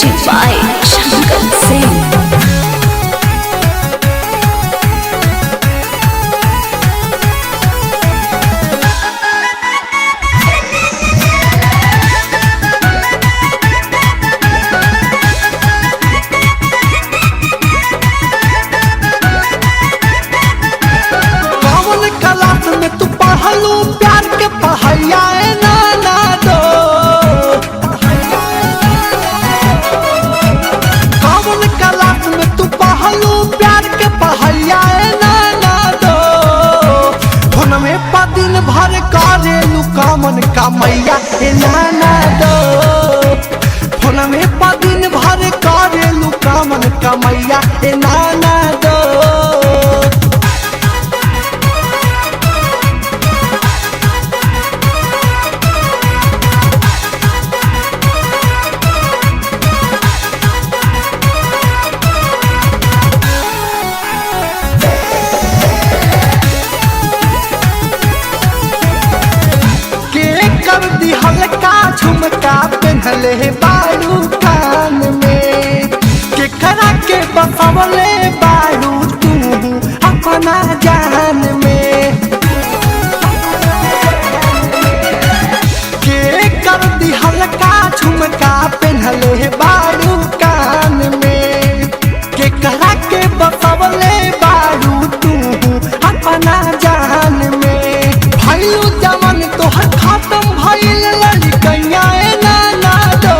Music by Shankar Singh. प्यार के पहाड़िया नाना दो कौन क्लास में तू पढ़लू प्यार के पहाड़िया नाना दो फोन में दिन भर करेलू कामन कमैया नाना दो फोन में दिन भर करेलू कामन कमैया नाना दो हल्का झुमका पहनले बारू कान में केकरा के बसवले बारू तू अपना जान में के कर दी हल्का झुमका पहनले बारू कान में केकरा के बसवले बारू तू अपना जान में भइलू जमन तोहर खत्म भइल लड़कैया नाना दो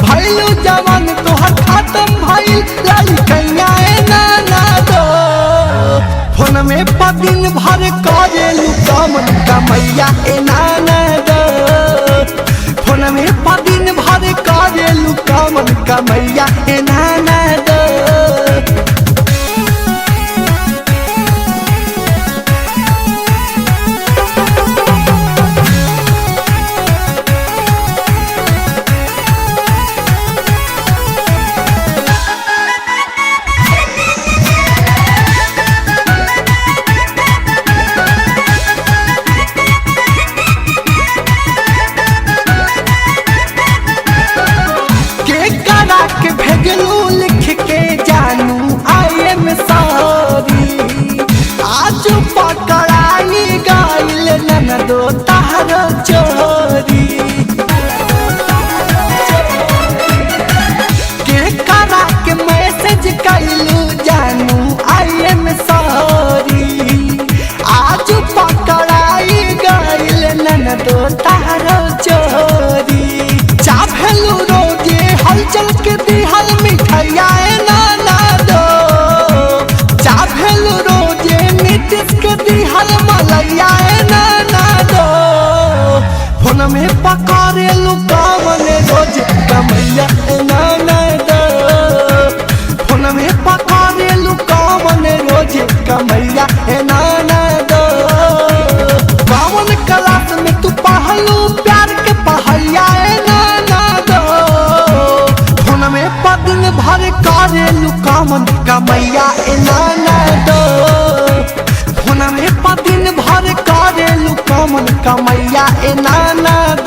भइलू जमन तोहर खत्म भइल लड़कैया नाना दो फोन में दिन भर करेलू कामन कमैया नाना दो फोन में दिन भर करेलू कामन कमैया नाना दो के भेजलू लिख के जानू आई एम सॉरी आज पकड़ाई गइल ननदो तार चोरी के करा के मैसेज कइलू जानू आई एम सॉरी आज पकड़ाई गइल ननदो तार चोरी चाभेलू रोजे हलचल के दिहल मिठाइया नाना दो चाभेलू रोजे नीतीश के दिहल मलैया नाना दो फोन में पकड़ेलू कामन रोज कमैया नाना दो फोन में पकड़ेलू कामन रोज कमैया नाना दो कामन क्लास में तू पढ़लू प्यार के पहाड़िया नाना दो फोन में दिन भर करेलू कामन कमैया नाना दो फोन में दिन भर करेलू कामन कमैया नाना दो।